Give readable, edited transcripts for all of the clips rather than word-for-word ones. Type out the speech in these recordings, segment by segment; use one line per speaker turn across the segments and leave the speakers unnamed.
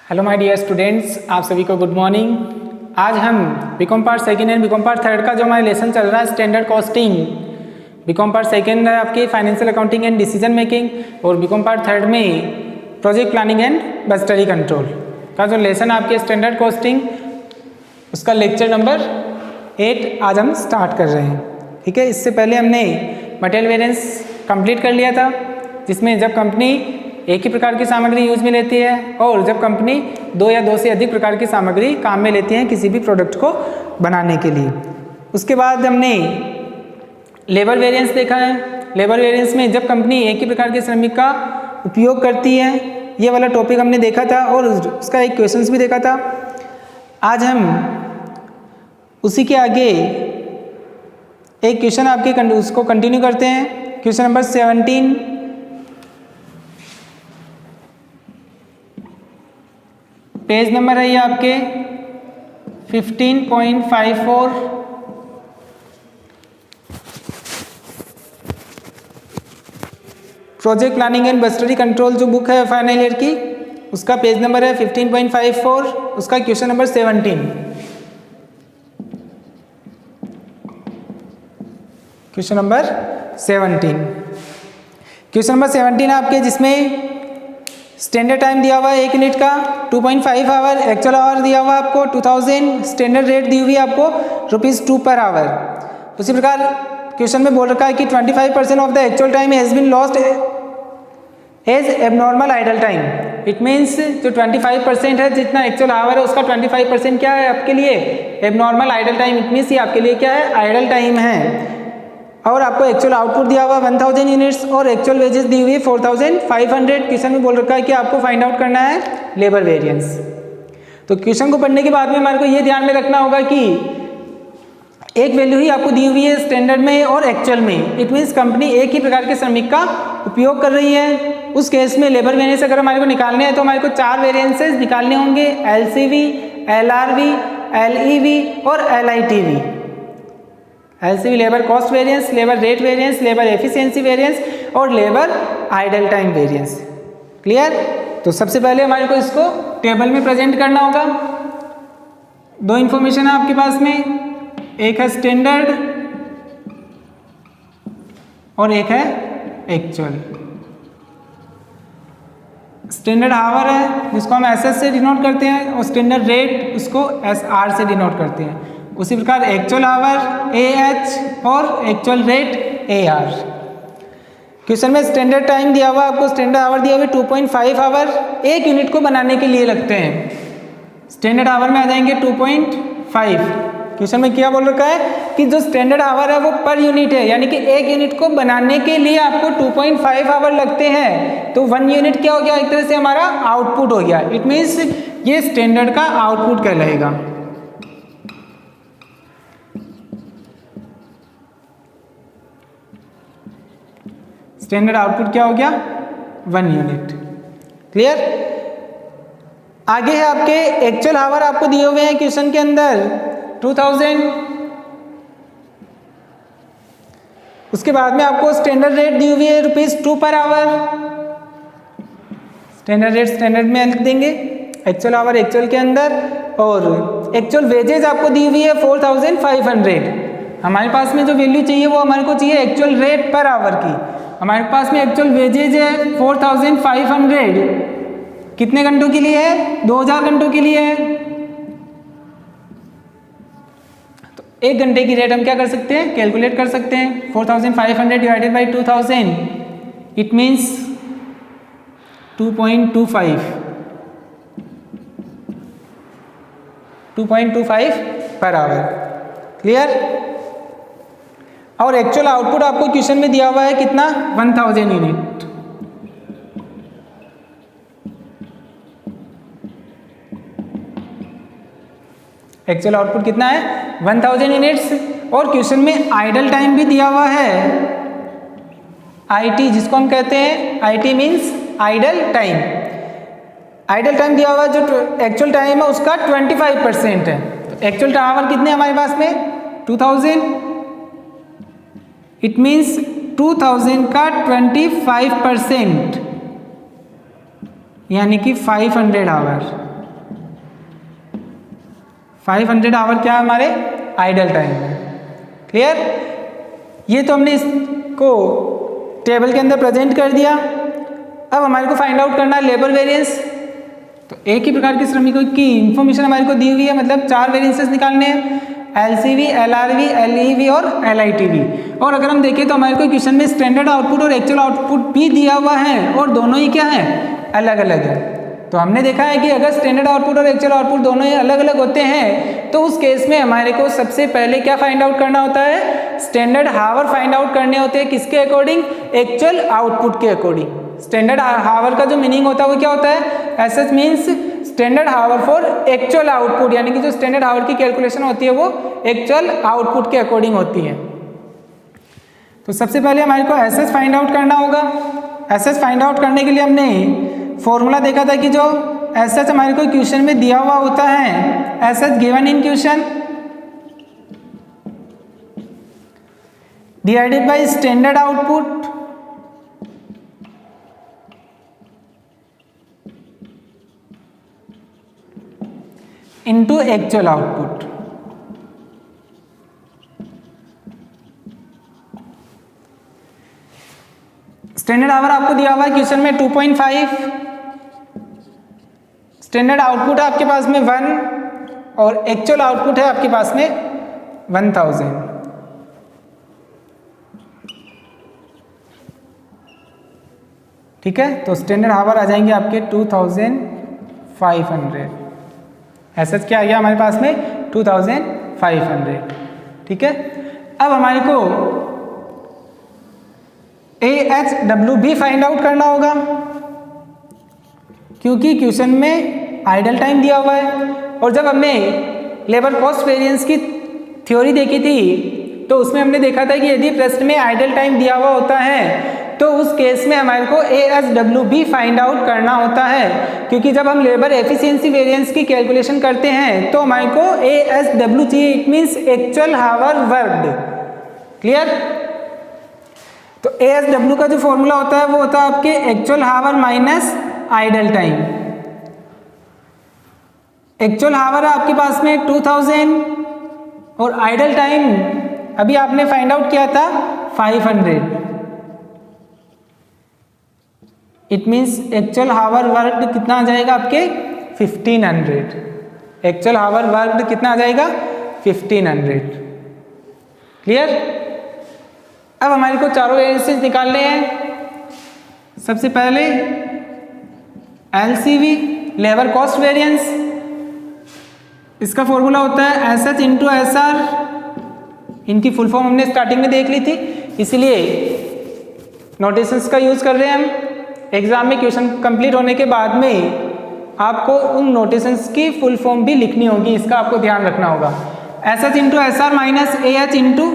Hello my dear students, आप सभी को गुड मॉर्निंग। आज हम BCom part second and BCom part third का जो हमारा लेसन चल रहा है standard costing, BCom part second है आपकी financial accounting and decision making और बीकॉम पार्ट थर्ड में project planning and budgetary control का जो लेसन आपके स्टैंडर्ड कॉस्टिंग उसका लेक्चर नंबर 8 आज हम स्टार्ट कर रहे हैं। ठीक है, इससे पहले हमने मटेरियल वेरिएंस कंप्लीट कर लिया था, जिसमें जब कंपनी एक ही प्रकार की सामग्री यूज में लेती है और जब कंपनी दो या दो से अधिक प्रकार की सामग्री काम में लेती है किसी भी प्रोडक्ट को बनाने के लिए। उसके बाद हमने लेबर वेरिएंस देखा है। लेबर वेरिएंस में जब कंपनी एक ही प्रकार के श्रमिक का उपयोग करती है, ये वाला टॉपिक हमने देखा था और उसका एक क्वेश्चंस भी देखा था। आज हम उसी के आगे एक क्वेश्चन आपके उसको कंटिन्यू करते हैं। क्वेश्चन नंबर 17, पेज नंबर है ये आपके 15.54। Project planning and budgetary control जो बुक है फाइनल ईयर की, उसका पेज नंबर है 15.54, उसका question number 17। Question number 17, question number 17 आपके जिसमें स्टैंडर्ड टाइम दिया हुआ है 1 यूनिट का 2.5 आवर, एक्चुअल आवर दिया हुआ है आपको 2000, स्टैंडर्ड रेट दी हुई है आपको ₹2 पर आवर। उसी प्रकार क्वेश्चन में बोल रखा है कि 25% of the actual time has been lost as abnormal idle time. It means जो 25% है जितना एक्चुअल आवर है उसका 25% क्या है आपके लिए abnormal idle time. It means ये आपके लिए क्या है आइडल टाइम है। और आपको एक्चुअल आउटपुट दिया हुआ 1000 यूनिट्स और एक्चुअल वेजेस दी हुई है 4500। क्वेश्चन में बोल रखा है कि आपको फाइंड आउट करना है लेबर वेरिएंस। तो क्वेश्चन को पढ़ने के बाद में हमारे को ये ध्यान में रखना होगा कि एक वैल्यू ही आपको दी हुई है स्टैंडर्ड में और एक्चुअल में। इट मीन्स कंपनी एक ही प्रकार के श्रमिक का उपयोग कर रही है। उस केस में लेबर वेरिएंस अगर हमारे को निकालने हैं तो हमारे को 4 वेरिएंसेस निकालने होंगे, LCV, LRV, LEV और LITV। LCV labour cost variance, labour rate variance, labour efficiency variance और labour idle time variance. Clear? तो सबसे पहले हमारे को इसको टेबल में प्रेजेंट करना होगा। 2 इंफॉर्मेशन है आपके पास में, एक है स्टैंडर्ड और एक है एक्चुअल। स्टैंडर्ड आवर है जिसको हम SS से डिनोट करते हैं और स्टैंडर्ड रेट उसको SR से डिनोट करते हैं। उसी प्रकार एक्चुअल आवर AH और एक्चुअल रेट AR। क्वेश्चन में स्टैंडर्ड टाइम दिया हुआ आपको, स्टैंडर्ड आवर दिया हुआ 2.5 आवर एक यूनिट को बनाने के लिए लगते हैं। स्टैंडर्ड आवर में आ जाएंगे 2.5। क्वेश्चन में क्या बोल रखा है कि जो स्टैंडर्ड आवर है वो पर यूनिट है, यानी कि एक यूनिट को बनाने के लिए आपको 2.5 आवर लगते हैं। तो 1 यूनिट क्या हो गया, एक तरह से हमारा आउटपुट हो गया। इट मीन्स ये स्टैंडर्ड का आउटपुट कहलाएगा। स्टैंडर्ड आउटपुट क्या हो गया 1 यूनिट। क्लियर? आगे है आपके एक्चुअल आवर आपको दिए हुए हैं क्वेश्चन के अंदर 2000। उसके बाद में आपको स्टैंडर्ड रेट दी हुई है ₹2 per hour. Standard rate standard में लिख देंगे, एक्चुअल आवर एक्चुअल के अंदर, और एक्चुअल वेजेज आपको दी हुई है 4500। हमारे पास में जो वैल्यू चाहिए वो हमारे को चाहिए एक्चुअल रेट पर आवर की। हमारे पास में एक्चुअल वेजेज है 4500। कितने घंटों के लिए है? 2000 घंटों के लिए है। तो 1 घंटे की रेट हम क्या कर सकते हैं, कैलकुलेट कर सकते हैं। 4500 divided by 2000, it means 2.25 per hour. Clear? और एक्चुअल आउटपुट आपको क्वेश्चन में दिया हुआ है कितना 1000 यूनिट। एक्चुअल आउटपुट कितना है 1000 यूनिट्स। और क्वेश्चन में आइडल टाइम भी दिया हुआ है IT, जिसको हम कहते हैं IT means idle time. Idle time दिया हुआ है, जो एक्चुअल टाइम है उसका 25% है। तो एक्चुअल आवर कितने हमारे पास में 2000। इट मीन्स 2000 का 25%, यानी कि 500 आवर। 500 आवर क्या हमारे आइडल टाइम है। क्लियर? ये तो हमने इसको टेबल के अंदर प्रेजेंट कर दिया। अब हमारे को फाइंड आउट करना है लेबर वेरिएंस। तो एक ही प्रकार के श्रमिकों की इंफॉर्मेशन हमारे को दी हुई है, मतलब 4 वेरिएंसेस निकालने हैं, LCV, LRV, LEV और LITV। और अगर हम देखें तो हमारे को क्वेश्चन में स्टैंडर्ड आउटपुट और एक्चुअल आउटपुट भी दिया हुआ है और दोनों ही क्या है, अलग अलग है। तो हमने देखा है कि अगर स्टैंडर्ड आउटपुट और एक्चुअल आउटपुट दोनों ही अलग अलग होते हैं तो उस केस में हमारे को सबसे पहले क्या फाइंड आउट करना होता है, स्टैंडर्ड हावर फाइंड आउट करने होते हैं। किसके अकॉर्डिंग? एक्चुअल आउटपुट के अकॉर्डिंग। स्टैंडर्ड हावर का जो मीनिंग होता है वो क्या होता है, SH means standard hour for actual output, यानी कि जो स्टैंडर्ड हावर की कैलकुलेशन होती है वो एक्चुअल आउटपुट के अकॉर्डिंग होती है। तो सबसे पहले हमारे को एसएच फाइंड आउट करना होगा। एसएच फाइंड आउट करने के लिए हमने फॉर्मूला देखा था कि जो एसएच हमारे को क्वेश्चन में दिया हुआ होता है, SH given in question divided by standard output into actual output. Standard our आपको दिया हुआ है क्वेश्चन में 2.5, स्टैंडर्ड आउटपुट है आपके पास में 1 और एक्चुअल आउटपुट है आपके पास में 1000। ठीक है, तो स्टैंडर्ड आवर आ जाएंगे आपके 2500। ऐसा क्या आ गया हमारे पास में 2500। ठीक है, अब हमारे को AHW भी फाइंड आउट करना होगा क्योंकि क्वेश्चन में आइडल टाइम दिया हुआ है। और जब हमने लेबर कॉस्ट वेरिएंस की थ्योरी देखी थी तो उसमें हमने देखा था कि यदि प्रश्न में आइडल टाइम दिया हुआ होता है तो उस केस में हमारे को AHW भी फाइंड आउट करना होता है, क्योंकि जब हम लेबर एफिशिएंसी वेरिएंस की कैलकुलेशन करते हैं तो हमारे को AHW चाहिए, it means actual hour worked. Clear? तो AHW का जो फॉर्मूला होता है वो होता है आपके actual hour minus idle time. Actual hour है आपके पास में 2000 और आइडल टाइम अभी आपने फाइंड आउट किया था 500। It means actual hour worked कितना आ जाएगा आपके 1500। एक्चुअल हावर वर्कड कितना आ जाएगा 1500। क्लियर? अब हमारे को चारों वेरिएंसेस निकालने हैं। सबसे पहले LCV लेबर कॉस्ट वेरिएंस, इसका फॉर्मूला होता है SH इंटू SR। इनकी फुल फॉर्म हमने स्टार्टिंग में देख ली थी, इसलिए नोटेशंस का यूज कर रहे हैं हम। एग्जाम में क्वेश्चन कंप्लीट होने के बाद में आपको उन नोटेशंस की फुल फॉर्म भी लिखनी होगी, इसका आपको ध्यान रखना होगा। SH into SR minus AH into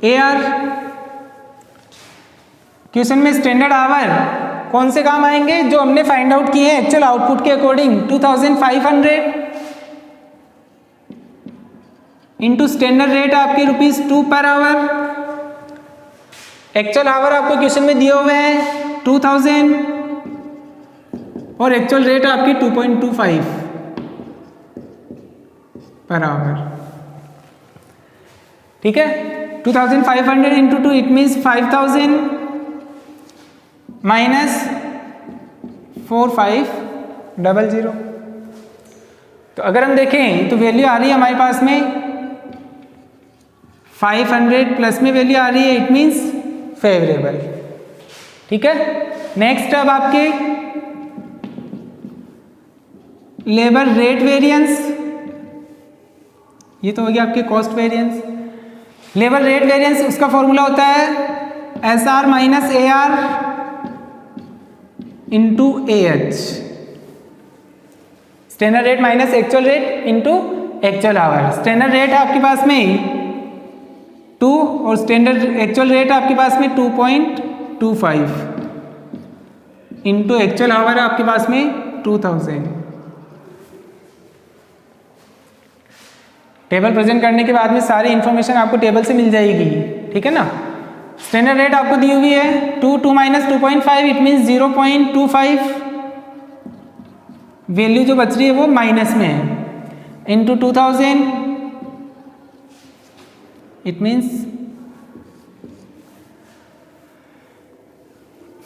AR। Question में स्टैंडर्ड आवर कौन से काम आएंगे, जो हमने फाइंड आउट किए हैं एक्चुअल आउटपुट के अकॉर्डिंग 2500 इंटू स्टैंडर्ड रेट आपके ₹2 पर आवर। एक्चुअल आवर आपको क्वेश्चन में दिए हुए हैं 2000 और एक्चुअल रेट आपकी 2.25 पर आवर। ठीक है, 2500 इंटू 2 इट मीन्स 5000 माइनस 4500। तो अगर हम देखें तो वैल्यू आ रही है हमारे पास में 500 प्लस में वैल्यू आ रही है, इट मीन्स फेवरेबल। ठीक है, नेक्स्ट अब आपके लेबर रेट वेरिएंस, ये तो हो गया आपके cost variance. Labour rate variance उसका फॉर्मूला होता है SR minus AR into AH। Standard rate minus actual rate into actual our. Standard rate है आपके पास में 2 और स्टैंडर्ड एक्चुअल रेट आपके पास में 2.25 इंटू एक्चुअल आवर है आपके पास में 2000। टेबल प्रेजेंट करने के बाद में सारी इंफॉर्मेशन आपको टेबल से मिल जाएगी। ठीक है ना? स्टैंडर्ड रेट आपको दी हुई है 2 माइनस 2.5 इट मीन्स 0.25 वैल्यू जो बच रही है वो माइनस में है, इंटू 2000 इट मीन्स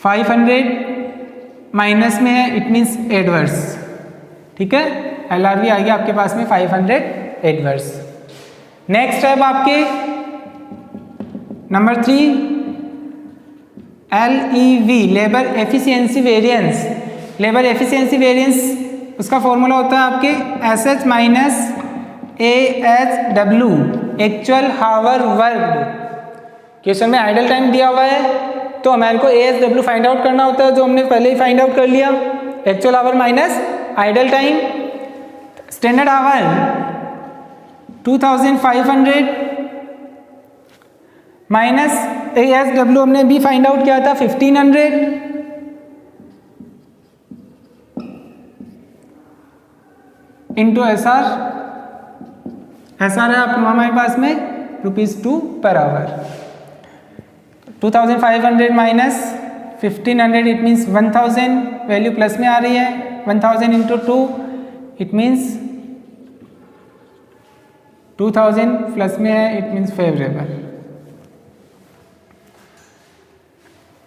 500 माइनस में है, इट मीन्स एडवर्स। ठीक है, LRV आ गया आपके पास में 500 एडवर्स। नेक्स्ट है अब आपके number 3 LEV labour efficiency variance. Labour efficiency variance उसका फॉर्मूला होता है आपके SH minus AHW actual hour worked. Question में आइडल टाइम दिया हुआ है तो हमारे को AHW फाइंड आउट करना होता है, जो हमने पहले ही फाइंड आउट कर लिया। Actual our minus idle time, standard our 2500 minus AHW हमने भी फाइंड आउट किया था 1500 इंटू SR। SR है आप हमारे पास में ₹2 per hour. 2500 minus 1500 it means 1000, value plus में आ रही है। 1000 इंटू 2 इट मीन्स 2000 प्लस में है, it means favourable.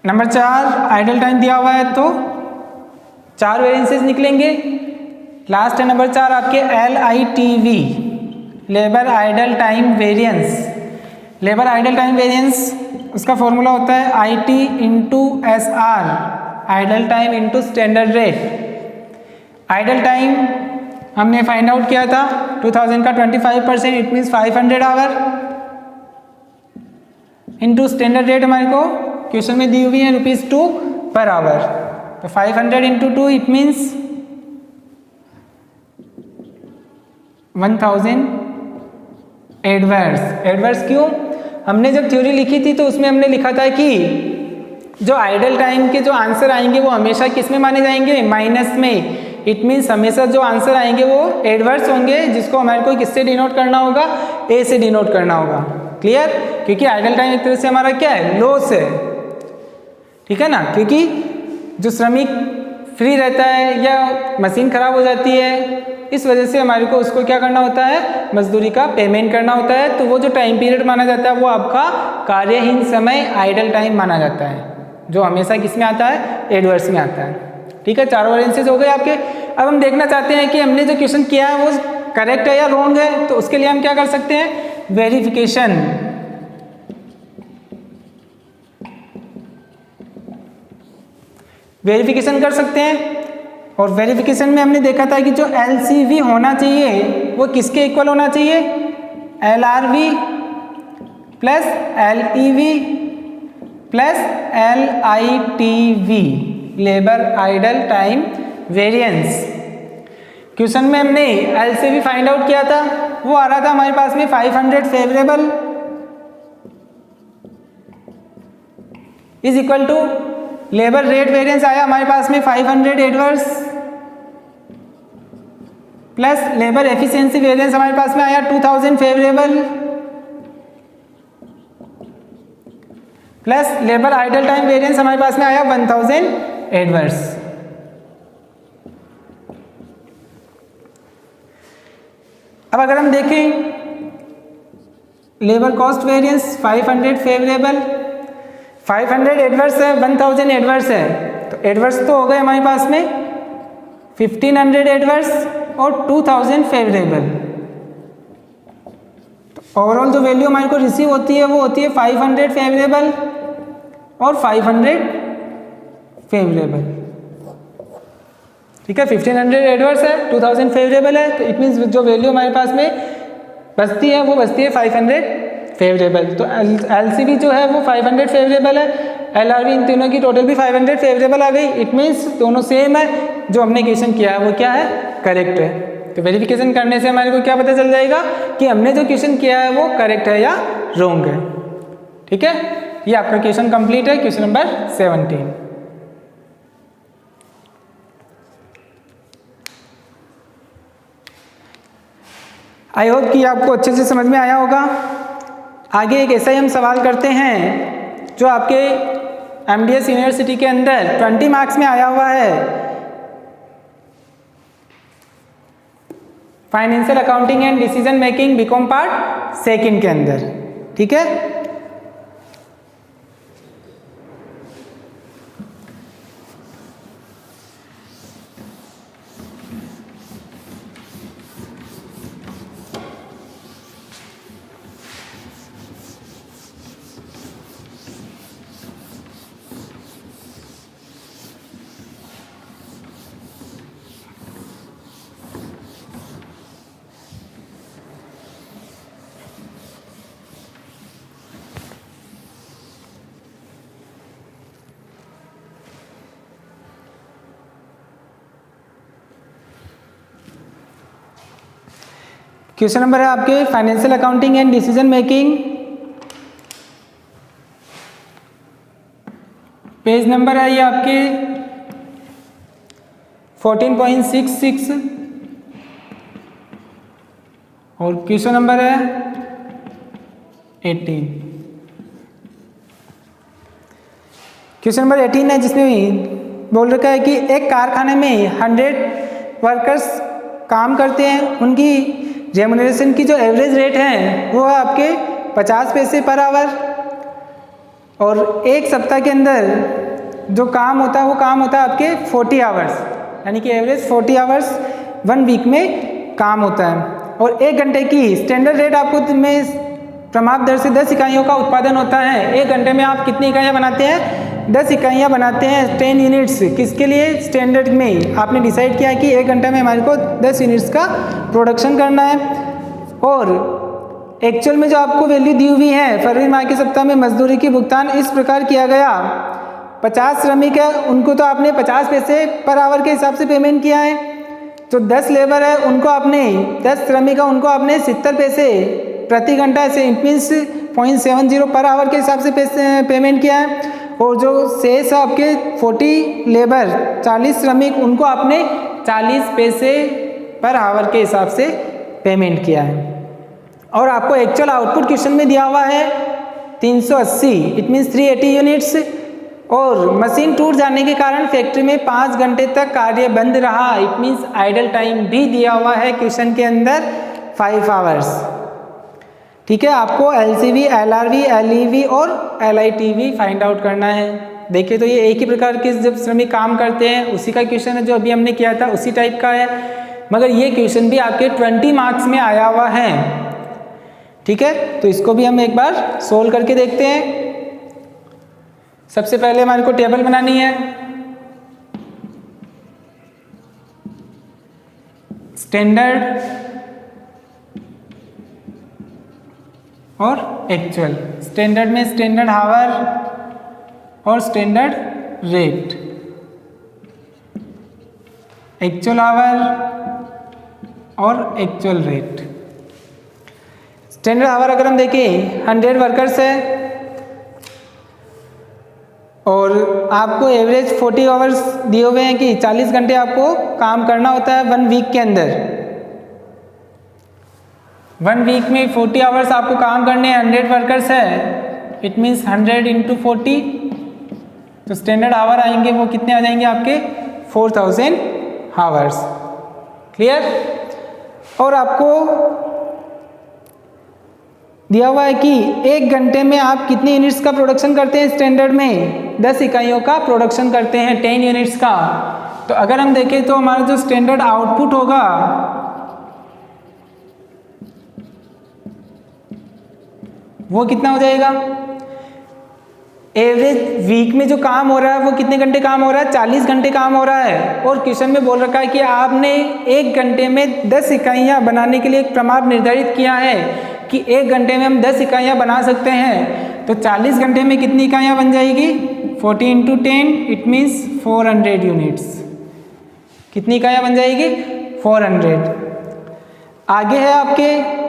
Number 4 idle time दिया हुआ है तो 4 वेरिएंसेस निकलेंगे। लास्ट है नंबर 4 आपके LITV labour idle time variance. Labour idle time variance उसका फॉर्मूला होता है IT into SR idle time into standard rate. Idle time हमने फाइंड आउट किया था 2000 का 25% it means 500 our into standard rate हमारे को क्वेश्चन में दी हुई है ₹2 पर आवर। तो 500 into 2 it means 1000 adverse. Adverse क्यों? हमने जब थ्योरी लिखी थी तो उसमें हमने लिखा था कि जो आइडल टाइम के जो आंसर आएंगे वो हमेशा किस में माने जाएंगे? माइनस में। इट मीन्स हमेशा जो आंसर आएंगे वो एडवर्स होंगे, जिसको हमारे को किससे डिनोट करना होगा? A से डिनोट करना होगा। क्लियर? क्योंकि आइडल टाइम एक तरह से हमारा क्या है? लॉस है। ठीक है ना, क्योंकि जो श्रमिक फ्री रहता है या मशीन खराब हो जाती है, इस वजह से हमारे को उसको क्या करना होता है? मजदूरी का पेमेंट करना होता है। तो वो जो टाइम पीरियड माना जाता है वो आपका कार्यहीन समय आइडल टाइम माना जाता है, जो हमेशा किस में आता है? एडवर्स में आता है। ठीक है, 4 वेरिएंसेस हो गए आपके। अब हम देखना चाहते हैं कि हमने जो क्वेश्चन किया है वो करेक्ट है या रॉन्ग है। तो उसके लिए हम क्या कर सकते हैं? वेरिफिकेशन। वेरिफिकेशन कर सकते हैं। और वेरिफिकेशन में हमने देखा था कि जो LCV होना चाहिए वो किसके इक्वल होना चाहिए? LRV plus LEV plus LITV labour idle time variance. Question में हमने LCV फाइंड आउट किया था, वो आ रहा था हमारे पास में 500 favourable is equal to labour rate variance आया हमारे पास में 500 adverse plus labour efficiency variance हमारे पास में आया 2000 favourable plus labour idle time variance हमारे पास में आया 1000 एडवर्स। अब अगर हम देखें labour cost variance 500 favourable, 500 adverse है, 1000 एडवर्स है, तो एडवर्स तो हो गए हमारे पास में 1500 एडवर्स और 2000 फेवरेबल। तो ओवरऑल जो वैल्यू हमारे को रिसीव होती है वो होती है 500 फेवरेबल और 500 फेवरेबल। ठीक है, 1500 एडवर्स है, 2000 फेवरेबल है, तो इट मीन्स जो वैल्यू हमारे पास में बचती है वो बचती है 500 फेवरेबल। तो LCV जो है वो 500 फेवरेबल है, LRV इन तीनों की टोटल भी 500 फेवरेबल आ गई। इट मीन्स दोनों सेम है, जो हमने क्वेश्चन किया है वो क्या है? करेक्ट है। तो वेरिफिकेशन करने से हमारे को क्या पता चल जाएगा कि हमने जो क्वेश्चन किया है वो करेक्ट है या रॉन्ग है। ठीक है, ये आपका क्वेश्चन कंप्लीट है, क्वेश्चन नंबर 17। आई होप कि आपको अच्छे से समझ में आया होगा। आगे एक ऐसा ही हम सवाल करते हैं जो आपके MDS यूनिवर्सिटी के अंदर 20 मार्क्स में आया हुआ है। Financial accounting and decision making BCom part second के अंदर। ठीक है, क्वेश्चन नंबर है आपके financial accounting and decision making, page number है ये आपके 14.66 और क्वेश्चन नंबर है 18। क्वेश्चन नंबर 18 है जिसमें बोल रखा है कि एक कारखाने में 100 वर्कर्स काम करते हैं, उनकी रेम्युनरेशन की जो एवरेज रेट है वो है आपके 50 पैसे पर आवर, और एक सप्ताह के अंदर जो काम होता है वो काम होता है आपके 40 आवर्स, यानी कि एवरेज 40 आवर्स 1 वीक में काम होता है। और 1 घंटे की स्टैंडर्ड रेट आपको में प्रमाप दर से 10 इकाइयों का उत्पादन होता है। 1 घंटे में आप कितनी इकाइयाँ बनाते हैं? 10 इकाइयाँ बनाते हैं, 10 यूनिट्स। किसके लिए? स्टैंडर्ड में आपने डिसाइड किया कि 1 घंटे में हमारे को 10 यूनिट्स का प्रोडक्शन करना है। और एक्चुअल में जो आपको वैल्यू दी हुई है, फरवरी माह के सप्ताह में मजदूरी की भुगतान इस प्रकार किया गया। 50 श्रमिक है, उनको तो आपने 50 पैसे पर आवर के हिसाब से पेमेंट किया है। जो 10 लेबर है उनको आपने 10 श्रमिक है उनको आपने 70 पैसे प्रति घंटा से इट मीन्स 0.70 पर आवर के हिसाब से पेमेंट किया है। और जो शेष है आपके 40 लेबर 40 श्रमिक उनको आपने 40 पैसे पर आवर के हिसाब से पेमेंट किया है। और आपको एक्चुअल आउटपुट क्वेश्चन में दिया हुआ है 380 इट मीन्स 380 यूनिट्स। और मशीन टूट जाने के कारण फैक्ट्री में 5 घंटे तक कार्य बंद रहा, इट मीन्स आइडल टाइम भी दिया हुआ है क्वेश्चन के अंदर 5 आवर्स। ठीक है, आपको LCV, LRV, LEV और LITV फाइंड आउट करना है। देखिए तो ये एक ही प्रकार के जब श्रमिक काम करते हैं उसी का क्वेश्चन है जो अभी हमने किया था, उसी टाइप का है, मगर ये क्वेश्चन भी आपके 20 मार्क्स में आया हुआ है। ठीक है, तो इसको भी हम एक बार सोल्व करके देखते हैं। सबसे पहले हमारे को टेबल बनानी है, स्टैंडर्ड और एक्चुअल। स्टैंडर्ड में स्टैंडर्ड हावर और स्टैंडर्ड रेट, एक्चुअल आवर और एक्चुअल रेट। स्टैंडर्ड आवर अगर हम देखें 100 वर्कर्स है और आपको एवरेज 40 आवर्स दिए हुए हैं कि 40 घंटे आपको काम करना होता है 1 वीक के अंदर। 1 वीक में 40 आवर्स आपको काम करने हैं, 100 वर्कर्स है, इट मीन्स 100 इंटू 40, तो स्टैंडर्ड आवर आएंगे वो कितने आ जाएंगे आपके 4000 आवर्स। क्लियर? और आपको दिया हुआ है कि 1 घंटे में आप कितने यूनिट्स का प्रोडक्शन करते हैं? स्टैंडर्ड में 10 इकाइयों का प्रोडक्शन करते हैं, 10 यूनिट्स का। तो अगर हम देखें तो हमारा जो स्टैंडर्ड आउटपुट होगा वो कितना हो जाएगा? एवरेज वीक में जो काम हो रहा है वो कितने घंटे काम हो रहा है? 40 घंटे काम हो रहा है। और क्वेश्चन में बोल रखा है कि आपने 1 घंटे में 10 इकाइयाँ बनाने के लिए एक प्रमाण निर्धारित किया है कि 1 घंटे में हम 10 इकाइयाँ बना सकते हैं। तो 40 घंटे में कितनी इकाइयाँ बन जाएगी? 40 इंटू 10 इट मीन्स 400 यूनिट्स। कितनी इकाइयाँ बन जाएगी? 400। आगे है आपके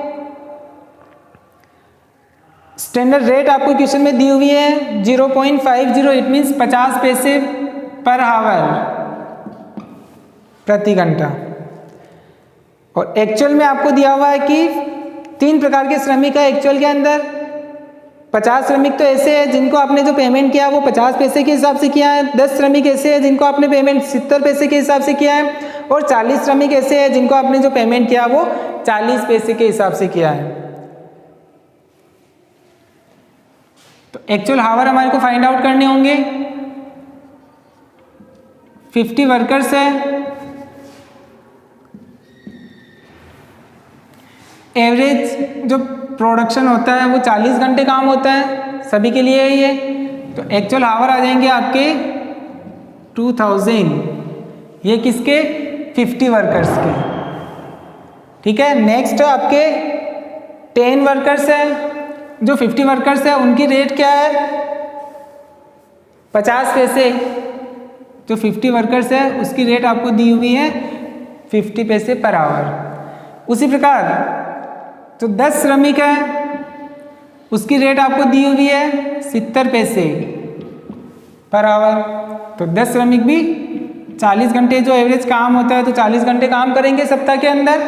स्टैंडर्ड रेट, आपको क्वेश्चन में दी हुई है 0.50 इट मीन्स 50 पैसे पर आवर प्रति घंटा। और एक्चुअल में आपको दिया हुआ है कि 3 प्रकार के श्रमिक है एक्चुअल के अंदर, 50 श्रमिक तो ऐसे हैं जिनको आपने जो पेमेंट किया वो 50 पैसे के हिसाब से किया है, 10 श्रमिक ऐसे हैं जिनको आपने पेमेंट 70 पैसे के हिसाब से किया है, और 40 श्रमिक ऐसे हैं जिनको आपने जो पेमेंट किया वो 40 पैसे के हिसाब से किया है। तो एक्चुअल हावर हमारे को फाइंड आउट करने होंगे। 50 वर्कर्स है, एवरेज जो प्रोडक्शन होता है वो 40 घंटे काम होता है सभी के लिए ये। तो एक्चुअल आवर आ जाएंगे आपके 2000, ये किसके? 50 वर्कर्स के। ठीक है, नेक्स्ट आपके 10 वर्कर्स है, जो 50 वर्कर्स है उनकी रेट क्या है? 50 पैसे। जो 50 वर्कर्स है उसकी रेट आपको दी हुई है 50 पैसे पर आवर। उसी प्रकार जो 10 श्रमिक है उसकी रेट आपको दी हुई है 70 पैसे पर आवर। तो 10 श्रमिक भी 40 घंटे जो एवरेज काम होता है तो 40 घंटे काम करेंगे सप्ताह के अंदर।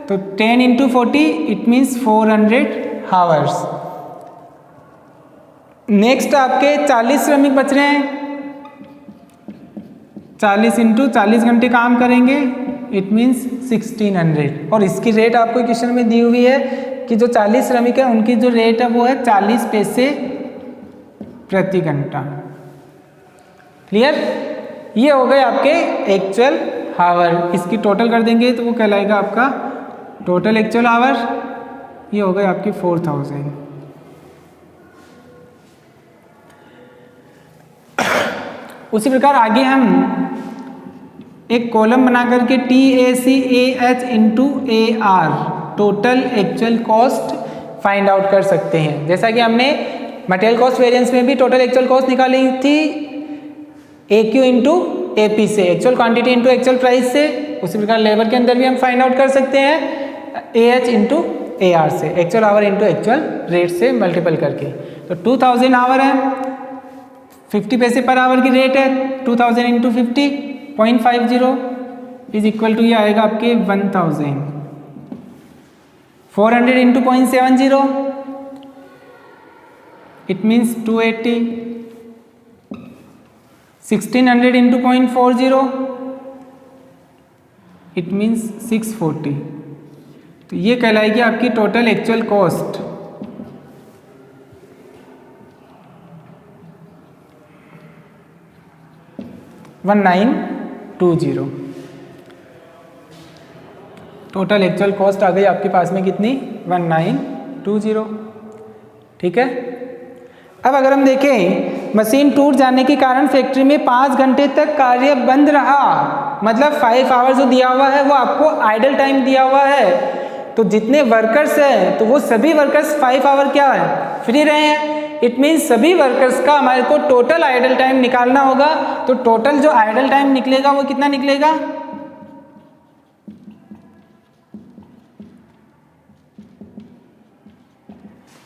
तो 10 × 40 इट मीन्स 400 हावर्स। नेक्स्ट आपके 40 श्रमिक बच रहे हैं, 40 × 40 घंटे काम करेंगे इट मीन्स 1600। और इसकी रेट आपको क्वेश्चन में दी हुई है कि जो 40 श्रमिक है उनकी जो रेट है वो है 40 पैसे प्रति घंटा। क्लियर? ये हो गए आपके एक्चुअल हावर। इसकी टोटल कर देंगे तो वो कहलाएगा आपका टोटल एक्चुअल आवर। ये हो गए आपकी 4000। उसी प्रकार आगे हम एक कॉलम बना करके TACAH × AR total actual cost find out कर सकते हैं। जैसा कि हमने मटेरियल कॉस्ट वेरिएंस में भी टोटल एक्चुअल कॉस्ट निकाली थी AQ × AP से, एक्चुअल क्वांटिटी × एक्चुअल प्राइस से। उसी प्रकार लेबर के अंदर भी हम फाइंड आउट कर सकते हैं AH × AR से, एक्चुअल आवर × एक्चुअल रेट से मल्टीपल करके। तो 2000 आवर है, 50 पैसे पर आवर की रेट है, 2000 × 50 0.50 इज इक्वल टू ये आएगा आपके 1000। 400 × 0.70 इट मीन्स 280। 1600 × 0.40 it means 640। तो ये कहलाएगी आपकी total actual cost. $1920। Total actual cost आ गई आपके पास में कितनी? 1920। ठीक है। अब अगर हम देखें मशीन टूट जाने के कारण फैक्ट्री में 5 घंटे तक कार्य बंद रहा, मतलब 5 आवर्स जो दिया हुआ है वो आपको आइडल टाइम दिया हुआ है। तो जितने वर्कर्स हैं तो वो सभी वर्कर्स 5 आवर क्या है? फ्री रहे हैं। इट मीन्स सभी वर्कर्स का हमारे को टोटल आइडल टाइम निकालना होगा। तो टोटल जो आइडल टाइम निकलेगा वो कितना निकलेगा?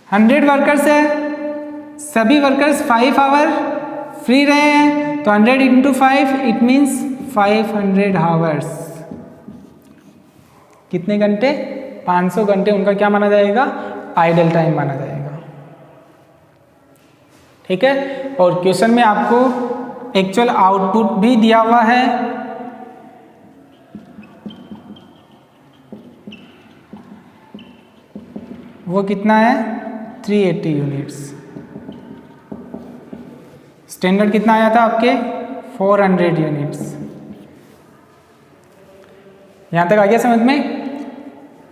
100 वर्कर्स है, सभी वर्कर्स 5 आवर फ्री रहे हैं, तो 100 × 5 इट मीन्स 500 आवर्स। कितने घंटे? 500 घंटे उनका क्या माना जाएगा? आइडल टाइम माना जाएगा। ठीक है। और क्वेश्चन में आपको एक्चुअल आउटपुट भी दिया हुआ है। वो कितना है? 380 यूनिट्स। स्टैंडर्ड कितना आया था आपके? 400 यूनिट्स। यहाँ तक आ गया समझ में?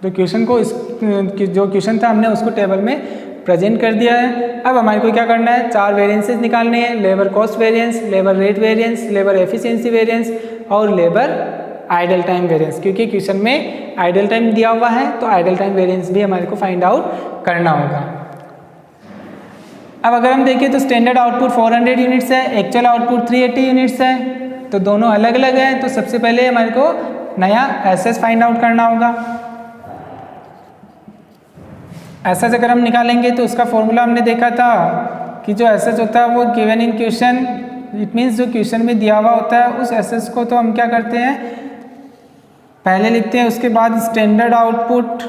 तो क्वेश्चन को जो क्वेश्चन था हमने उसको टेबल में प्रेजेंट कर दिया है। अब हमारे को क्या करना है? 4 वेरिएंसेस निकालने हैं, labour cost variance, labour rate variance, labour efficiency variance और लेबर आइडल टाइम वेरिएंस। क्योंकि क्वेश्चन में आइडल टाइम दिया हुआ है तो आइडल टाइम वेरिएंस भी हमारे को फाइंड आउट करना होगा। अब अगर हम देखें तो स्टैंडर्ड आउटपुट 400 यूनिट्स है, एक्चुअल आउटपुट 380 यूनिट्स है, तो दोनों अलग अलग हैं। तो सबसे पहले हमारे को नया एसएस फाइंड आउट करना होगा। एसएस अगर हम निकालेंगे तो उसका फॉर्मूला हमने देखा था कि जो एसएस होता है वो given in question, it means जो क्वेश्चन में दिया हुआ होता है उस एसएस को तो हम क्या करते हैं? पहले लिखते हैं, उसके बाद standard output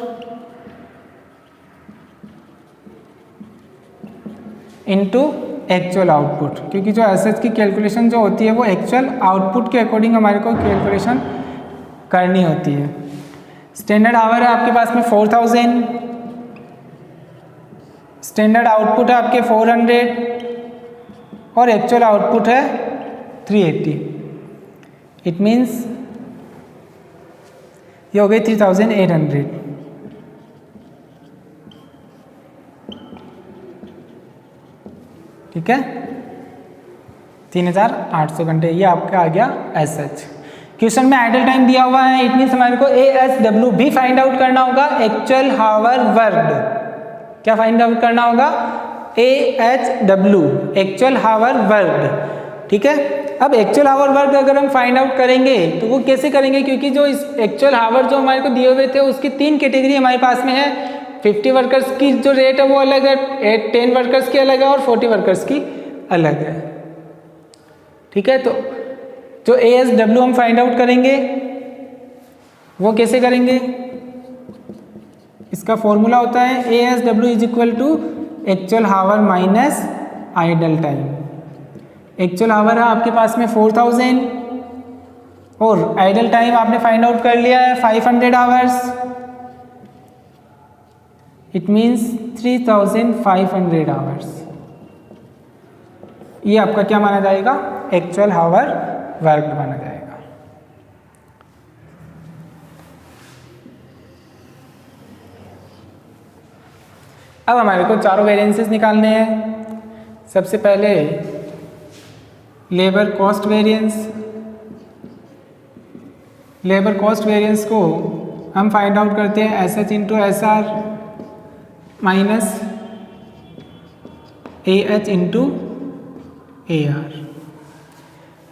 into actual output, क्योंकि जो एसएच की कैलकुलेशन जो होती है वो एक्चुअल आउटपुट के अकॉर्डिंग हमारे को कैलकुलेशन करनी होती है। स्टैंडर्ड आवर है आपके पास में 4000, स्टैंडर्ड आउटपुट है आपके 400 और एक्चुअल आउटपुट है 380। इट मीन्स ये हो गई 3800। ठीक है, 3800 घंटे ये आपका आ गया एसएच। क्वेश्चन में आइडल टाइम दिया हुआ है, इट मीन्स हमारे को ASW भी फाइंड आउट करना होगा, एक्चुअल हावर वर्कड। क्या फाइंड आउट करना होगा? AHW, actual hour worked. ठीक है, अब एक्चुअल हावर वर्क अगर हम फाइंड आउट करेंगे तो वो कैसे करेंगे, क्योंकि जो इस एक्चुअल हावर जो हमारे को दिए हुए थे उसकी 3 कैटेगरी हमारे पास में है। 50 वर्कर्स की जो रेट है वो अलग है, 10 वर्कर्स की अलग है और 40 वर्कर्स की अलग है। ठीक है, तो जो ASW हम फाइंड आउट करेंगे वो कैसे करेंगे? इसका फॉर्मूला होता है ASW is equal to actual hour minus idle time. Actual hour है आपके पास में 4000 और आइडल टाइम आपने फाइंड आउट कर लिया है 500 आवर्स। It means 3500 hours. ये आपका क्या माना जाएगा? एक्चुअल हावर वर्क माना जाएगा। अब हमारे को चारों वेरिएंसेस निकालने हैं। सबसे पहले labour cost variance. Labour cost variance को हम फाइंड आउट करते हैं SH into SR minus AH into AR।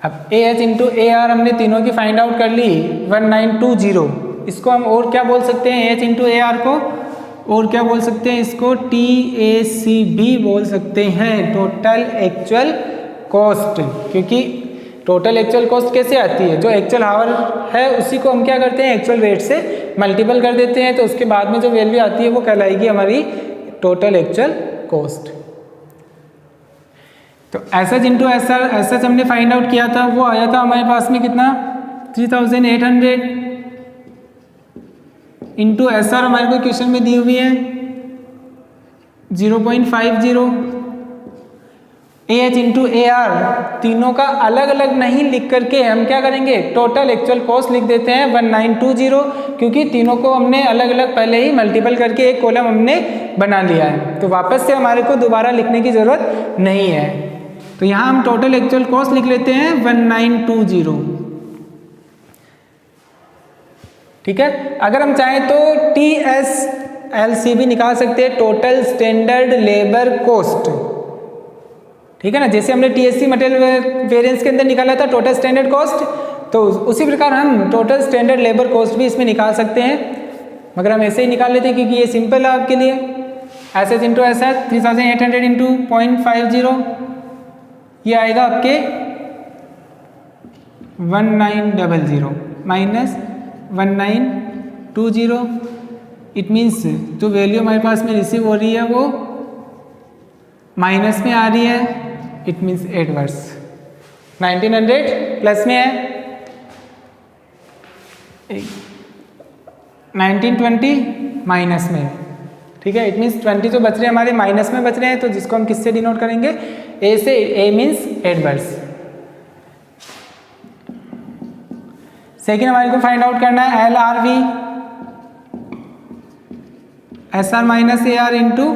अब AH इंटू AR हमने तीनों की फाइंड आउट कर ली 1920। इसको हम और क्या बोल सकते हैं? AH इंटू AR को और क्या बोल सकते हैं? इसको TAC भी बोल सकते हैं, टोटल एक्चुअल कॉस्ट। क्योंकि टोटल एक्चुअल कॉस्ट कैसे आती है? जो एक्चुअल हावर है उसी को हम क्या करते हैं? एक्चुअल रेट से मल्टीपल कर देते हैं, तो उसके बाद में जो वैल्यू आती है वो कहलाएगी हमारी टोटल एक्चुअल कॉस्ट। तो SH इंटू SH हमने फाइंड आउट किया था, वो आया था हमारे पास में कितना? 3800 इंटू SR हमारे को क्वेश्चन में दी हुई है 0.50। AH इंटू AR तीनों का अलग अलग नहीं लिख करके हम क्या करेंगे? टोटल एक्चुअल कॉस्ट लिख देते हैं 1920, क्योंकि तीनों को हमने अलग अलग पहले ही मल्टीपल करके एक कॉलम हमने बना लिया है, तो वापस से हमारे को दोबारा लिखने की जरूरत नहीं है। तो यहाँ हम टोटल एक्चुअल कॉस्ट लिख लेते हैं 1920। ठीक है, अगर हम चाहें तो TSLC भी निकाल सकते हैं, टोटल स्टैंडर्ड लेबर कोस्ट। ठीक है ना, जैसे हमने TSC मटेरियल वेरिएंस के अंदर निकाला था टोटल स्टैंडर्ड कॉस्ट, तो उसी प्रकार हम टोटल स्टैंडर्ड लेबर कॉस्ट भी इसमें निकाल सकते हैं, मगर हम ऐसे ही निकाल लेते हैं क्योंकि ये सिंपल है आपके लिए। SH इंटू SH 3800 इंटू 0.50 ये आएगा आपके 1900 माइनस 1920। इट मीन्स जो वैल्यू हमारे पास में रिसीव हो रही है वो माइनस में आ रही है। इट मीन्स एडवर्स 1900 प्लस में है, 1920 माइनस में। ठीक है, इट मीन्स 20 जो बच रहे हैं हमारे माइनस में बच रहे हैं, तो जिसको हम किससे डिनोट करेंगे? ए से। ए मीन्स एडवर्स। सेकेंड हमारे को फाइंड आउट करना है LRV SR minus AR into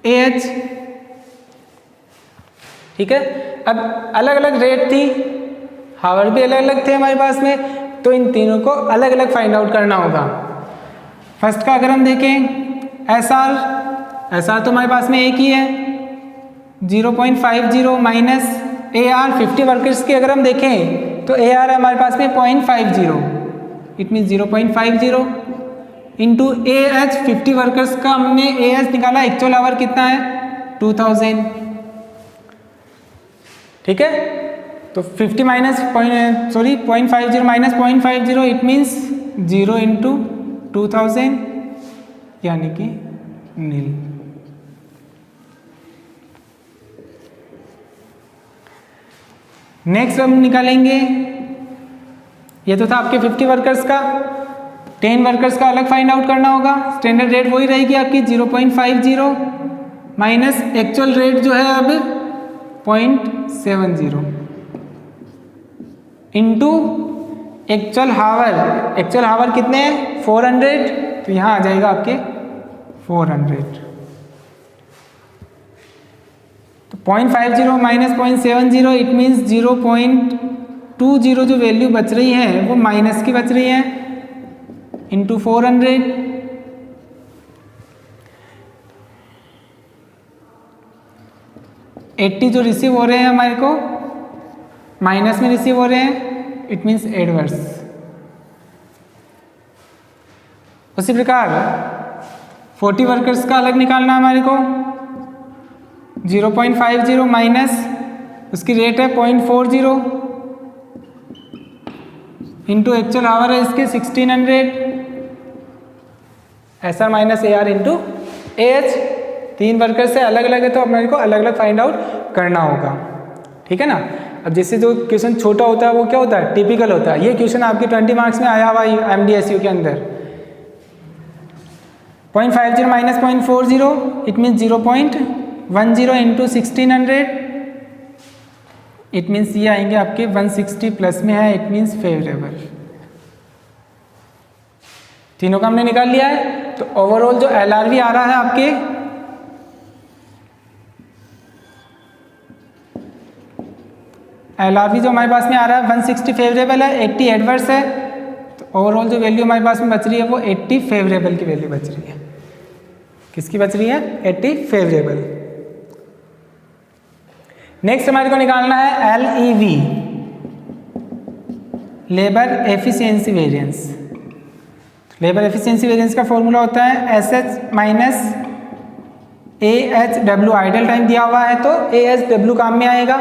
AH। ठीक है, अब अलग अलग रेट थी, हावर भी अलग अलग थे हमारे पास में, तो इन तीनों को अलग अलग फाइंड आउट करना होगा। फर्स्ट का अगर हम देखें SR तो हमारे पास में एक ही है 0.50 माइनस AR 50 वर्कर्स की अगर हम देखें तो AR है हमारे पास में 0.50। It means 0.50 into AH 50 workers का हमने AH निकाला, एक्चुअल आवर कितना है 2000। ठीक है, तो 50 minus 0.50 minus 0.50 it means 0 into 2000 यानी कि नील। नेक्स्ट हम निकालेंगे, ये तो था आपके 50 वर्कर्स का, 10 वर्कर्स का अलग फाइंड आउट करना होगा। स्टैंडर्ड रेट वही रहेगी आपकी 0.50 माइनस एक्चुअल रेट जो है अब 0.70 इंटू एक्चुअल हावर। एक्चुअल हावर कितने हैं 400, तो यहाँ आ जाएगा आपके 400। तो 0.50 माइनस 0.70 इट मीन्स 0.20 जो वैल्यू बच रही है वो माइनस की बच रही है इंटू 400। 80 जो रिसीव हो रहे हैं हमारे को माइनस में रिसीव हो रहे हैं, इट मीन्स एडवर्स। उसी प्रकार 40 वर्कर्स का अलग निकालना हमारे को, 0.50 माइनस उसकी रेट है 0.40 इंटू एक्चुअल आवर है इसके 1600 SR minus AR into AH। 3 worker से अलग अलग है तो हमारे को अलग अलग फाइंड आउट करना होगा, ठीक है ना। अब जैसे जो क्वेश्चन छोटा होता है वो क्या होता है, टिपिकल होता है। ये क्वेश्चन आपके 20 मार्क्स में आया हुआ है MDSU के अंदर। 0.50 minus 0.40 it means 0.10 into 1600 it means ये आएंगे आपके 160 प्लस में है, इट मीन्स फेवरेबल। तीनों का हमने निकाल लिया है। तो ओवरऑल जो LRV आ रहा है आपके LRV जो हमारे पास में आ रहा है 160 फेवरेबल है, 80 एडवर्स है। तो ओवरऑल जो वैल्यू हमारे पास में बच रही है वो 80 फेवरेबल की वैल्यू बच रही है। किसकी बच रही है 80 फेवरेबल। नेक्स्ट हमारे को निकालना है LEV, labour efficiency variance. Labour efficiency variance का फॉर्मूला होता है SH minus AHW। Idle time दिया हुआ है तो AHW काम में आएगा,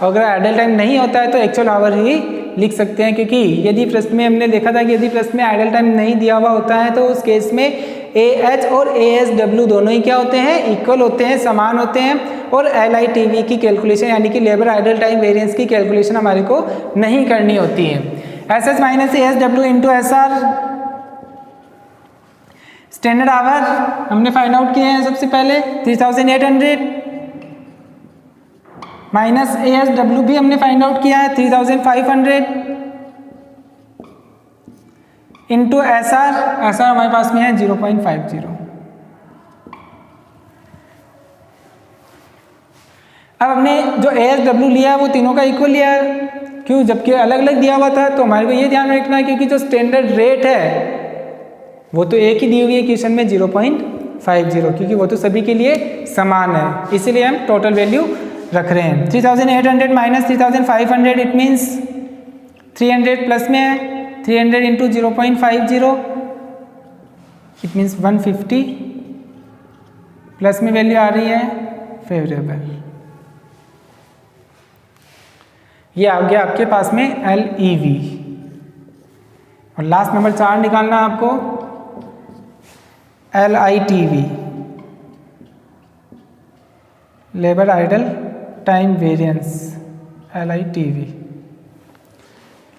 अगर आइडल टाइम नहीं होता है तो एक्चुअल आवर ही लिख सकते हैं, क्योंकि यदि प्रश्न में हमने देखा था कि यदि प्रश्न में आइडल टाइम नहीं दिया हुआ होता है तो उस केस में AH और ASW दोनों ही क्या होते हैं, इक्वल होते हैं, समान होते हैं। और LITV की कैलकुलेशन यानी कि लेबर आइडल टाइम वेरिएंस की कैलकुलेशन हमारे को नहीं करनी होती है। SH minus ASW into SR। Standard our हमने फाइंड आउट किए हैं सबसे पहले 3800 माइनस ASW भी हमने फाइंड आउट किया है 3500 इंटू SR। SR हमारे पास में है 0.50। अब हमने जो ASW लिया है वो तीनों का इक्वल लिया है, क्यों, जबकि अलग अलग दिया हुआ था। तो हमारे को ये ध्यान रखना है क्योंकि जो स्टैंडर्ड रेट है वो तो एक ही दी हुई है क्वेश्चन में 0.50, क्योंकि वो तो सभी के लिए समान है, इसीलिए हम टोटल वैल्यू रख रहे हैं। 3800 माइनस 3500 इट मीन्स 300 प्लस में है, 300 इंटू 0.50 इट मीन्स 150 प्लस में वैल्यू आ रही है फेवरेबल। ये आ गया आपके पास में LEV। और लास्ट नंबर 4 निकालना है आपको LITV, labour idle time variance. LITV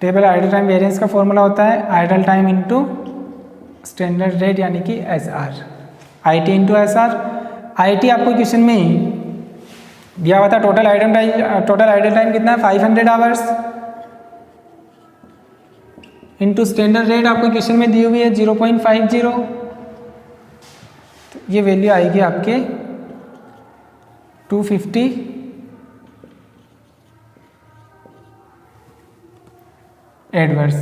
labour idle time variance का फॉर्मूला होता है idle time into standard rate यानी कि SR। IT into SR। IT आपको क्वेश्चन में ही दिया हुआ था। टोटल आइडल टाइम कितना है 500 आवर्स इंटू स्टैंडर्ड रेट आपको क्वेश्चन में दी हुई है 0.50। तो ये वैल्यू आएगी आपके 250 एडवर्स।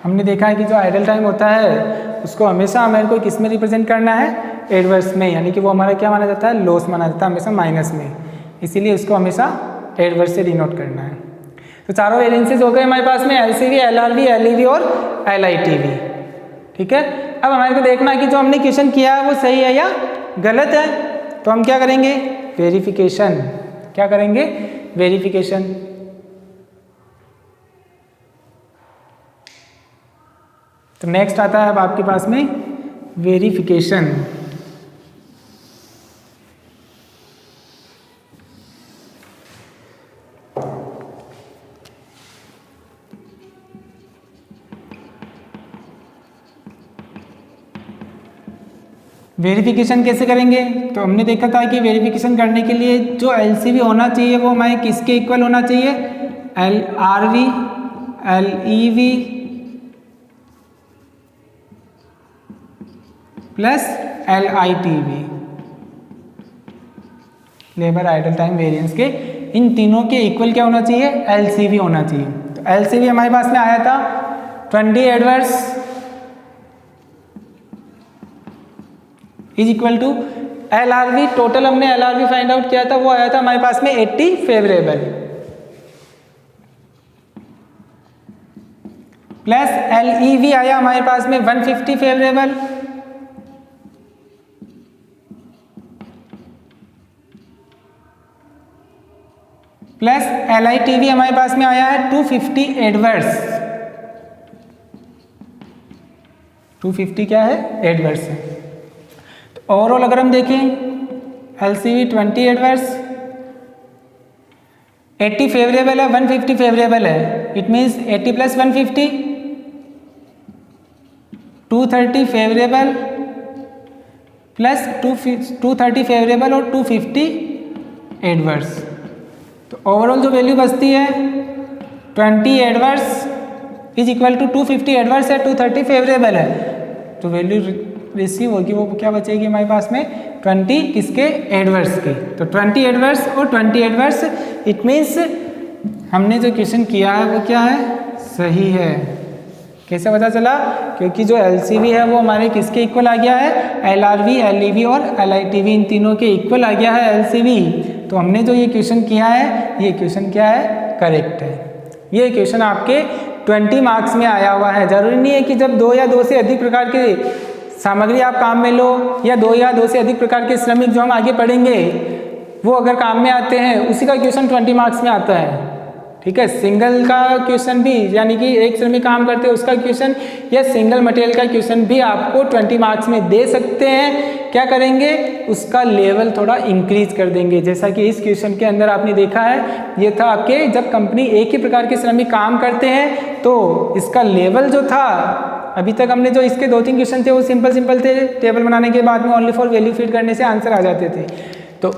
हमने देखा है कि जो आइडल टाइम होता है उसको हमेशा हमारे को किस में रिप्रेजेंट करना है, एडवर्स में, यानी कि वो हमारा क्या माना जाता है, लॉस माना जाता है, हमेशा माइनस में, इसीलिए इसको हमेशा एडवर्स से डिनोट करना है। तो चारों वेरिएंसेस हो गए हमारे पास में LCV, LRV, LEV और LITV। ठीक है, अब हमारे को देखना है कि जो हमने क्वेश्चन किया है वो सही है या गलत है। तो हम क्या करेंगे, वेरिफिकेशन। क्या करेंगे, वेरिफिकेशन। तो नेक्स्ट आता है अब आपके पास में वेरिफिकेशन। वेरिफिकेशन कैसे करेंगे? तो हमने देखा था कि वेरिफिकेशन करने के लिए जो LCV होना चाहिए वो हमारे किसके इक्वल होना चाहिए? LRV, LEV plus LITV, labour idle time variance के इन तीनों के इक्वल क्या होना चाहिए? LCV होना चाहिए। तो LCV हमारे पास में आया था 20 adverse is equal to LRV। Total हमने LRV फाइंड आउट किया था, वो आया था हमारे पास में 80 फेवरेबल प्लस LEV आया हमारे पास में 150 फेवरेबल प्लस LITV हमारे पास में आया है 250 एडवर्स। 250 क्या है? एडवर्स है। तो ओवरऑल अगर हम देखें LCV 20 एडवर्स, 80 फेवरेबल है, 150 फेवरेबल है, it means 80 plus 150 230 favourable plus 230 favourable और 250 एडवर्स। तो ओवरऑल जो वैल्यू बचती है 20 adverse is equal to 250 adverse है, 230 फेवरेबल है, तो वैल्यू रिसीव होगी वो क्या बचेगी हमारे पास में? 20 किसके? एडवर्स के। तो 20 एडवर्स और 20 एडवर्स, इट मीन्स हमने जो क्वेश्चन किया है वो क्या है? सही है। कैसे पता चला? क्योंकि जो LCV है वो हमारे किसके इक्वल आ गया है? LRV, LEV और LITV, इन तीनों के इक्वल आ गया है LCV। तो हमने जो ये क्वेश्चन किया है, ये क्वेश्चन क्या है? करेक्ट है। ये क्वेश्चन आपके 20 मार्क्स में आया हुआ है। जरूरी नहीं है कि जब 2 या 2 से अधिक प्रकार के सामग्री आप काम में लो या 2 या 2 से अधिक प्रकार के श्रमिक जो हम आगे पढ़ेंगे वो अगर काम में आते हैं, उसी का क्वेश्चन 20 मार्क्स में आता है। ठीक है, सिंगल का क्वेश्चन भी, यानी कि एक श्रमिक काम करते हैं उसका क्वेश्चन या सिंगल मटेरियल का क्वेश्चन भी आपको 20 मार्क्स में दे सकते हैं। क्या करेंगे? उसका लेवल थोड़ा इंक्रीज कर देंगे। जैसा कि इस क्वेश्चन के अंदर आपने देखा है, ये था आपके जब कंपनी एक ही प्रकार के श्रमिक काम करते हैं तो इसका लेवल जो था, अभी तक हमने जो इसके 2-3 क्वेश्चन थे वो सिंपल थे, टेबल बनाने के बाद में ओनली फॉर वैल्यू फीड करने से आंसर आ जाते थे। तो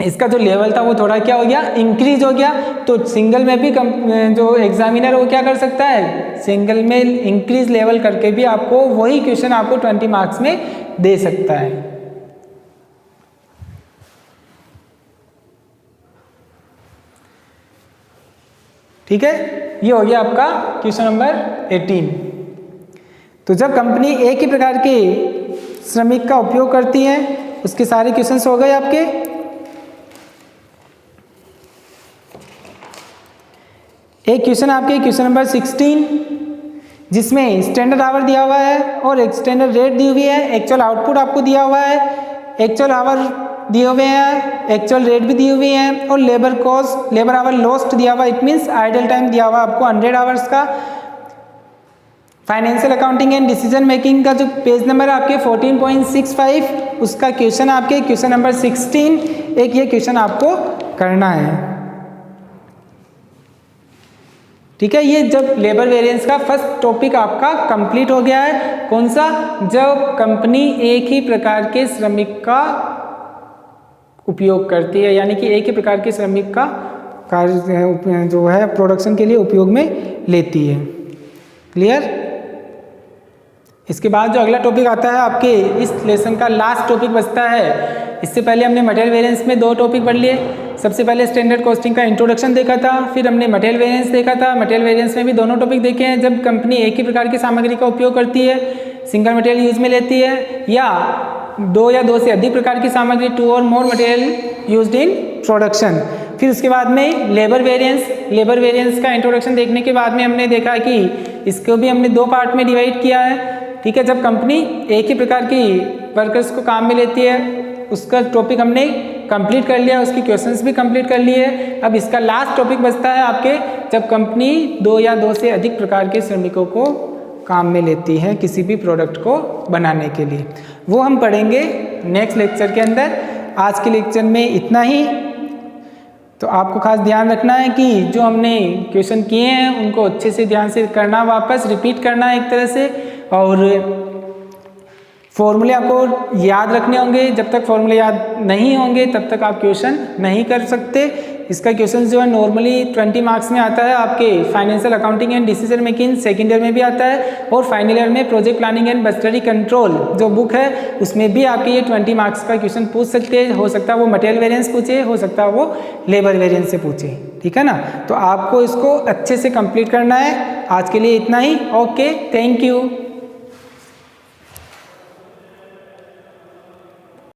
इसका जो लेवल था वो थोड़ा क्या हो गया? इंक्रीज हो गया। तो सिंगल में भी जो एग्जामिनर वो क्या कर सकता है? सिंगल में इंक्रीज लेवल करके भी आपको वही क्वेश्चन आपको 20 मार्क्स में दे सकता है। ठीक है, ये हो गया आपका क्वेश्चन नंबर 18। तो जब कंपनी एक ही प्रकार के श्रमिक का उपयोग करती है, उसके सारे क्वेश्चंस हो गए आपके। एक क्वेश्चन आपके क्वेश्चन नंबर 16, जिसमें स्टैंडर्ड आवर दिया हुआ है और एक स्टैंडर्ड रेट दी हुई है, एक्चुअल आउटपुट आपको दिया हुआ है, एक्चुअल आवर दिए हुए हैं, एक्चुअल रेट भी दी हुई है और labour cost, labour our lost दिया हुआ, इट मीन्स आइडल टाइम दिया हुआ आपको 100 आवर्स का। Financial accounting and decision making का जो पेज नंबर है आपके 14.65, उसका क्वेश्चन आपके क्वेश्चन नंबर 16, एक ये क्वेश्चन आपको करना है। ठीक है, ये जब लेबर वेरिएंस का फर्स्ट टॉपिक आपका कंप्लीट हो गया है। कौन सा? जब कंपनी एक ही प्रकार के श्रमिक का उपयोग करती है, यानी कि एक ही प्रकार के श्रमिक का कार्य जो है प्रोडक्शन के लिए उपयोग में लेती है। क्लियर? इसके बाद जो अगला टॉपिक आता है आपके इस लेसन का लास्ट टॉपिक बचता है। इससे पहले हमने मटेरियल वेरिएंस में 2 टॉपिक पढ़ लिए। सबसे पहले स्टैंडर्ड कॉस्टिंग का इंट्रोडक्शन देखा था, फिर हमने मटेरियल वेरिएंस देखा था। मटेरियल वेरिएंस में भी दोनों टॉपिक देखे हैं। जब कंपनी एक ही प्रकार की सामग्री का उपयोग करती है, सिंगल मटेरियल यूज में लेती है, या 2 या 2 से अधिक प्रकार की सामग्री, 2 और मोर मटेरियल यूज्ड इन प्रोडक्शन। फिर उसके बाद में लेबर वेरिएंस का इंट्रोडक्शन देखने के बाद में हमने देखा कि इसको भी हमने 2 पार्ट में डिवाइड किया है। ठीक है, जब कंपनी एक ही प्रकार की वर्कर्स को काम में लेती है, उसका टॉपिक हमने कंप्लीट कर लिया, उसकी क्वेश्चंस भी कंप्लीट कर लिए। अब इसका लास्ट टॉपिक बचता है आपके जब कंपनी 2 या 2 से अधिक प्रकार के श्रमिकों को काम में लेती है किसी भी प्रोडक्ट को बनाने के लिए। वो हम पढ़ेंगे नेक्स्ट लेक्चर के अंदर। आज के लेक्चर में इतना ही। तो आपको खास ध्यान रखना है कि जो हमने क्वेश्चन किए हैं उनको अच्छे से ध्यान से करना, वापस रिपीट करना एक तरह से, और फॉर्मूले आपको याद रखने होंगे, जब तक फॉर्मूले याद नहीं होंगे तब तक आप क्वेश्चन नहीं कर सकते। इसका क्वेश्चन जो है नॉर्मली 20 मार्क्स में आता है आपके financial accounting and decision making second year में भी आता है, और फाइनल ईयर में project planning and budgetary control जो बुक है उसमें भी आपके ये 20 मार्क्स का क्वेश्चन पूछ सकते हैं। हो सकता है वो मटेरियल वेरिएंस पूछे, हो सकता है वो लेबर वेरिएंस से पूछे, ठीक है ना। तो आपको इसको अच्छे से कंप्लीट करना है। आज के लिए इतना ही। Okay, thank you.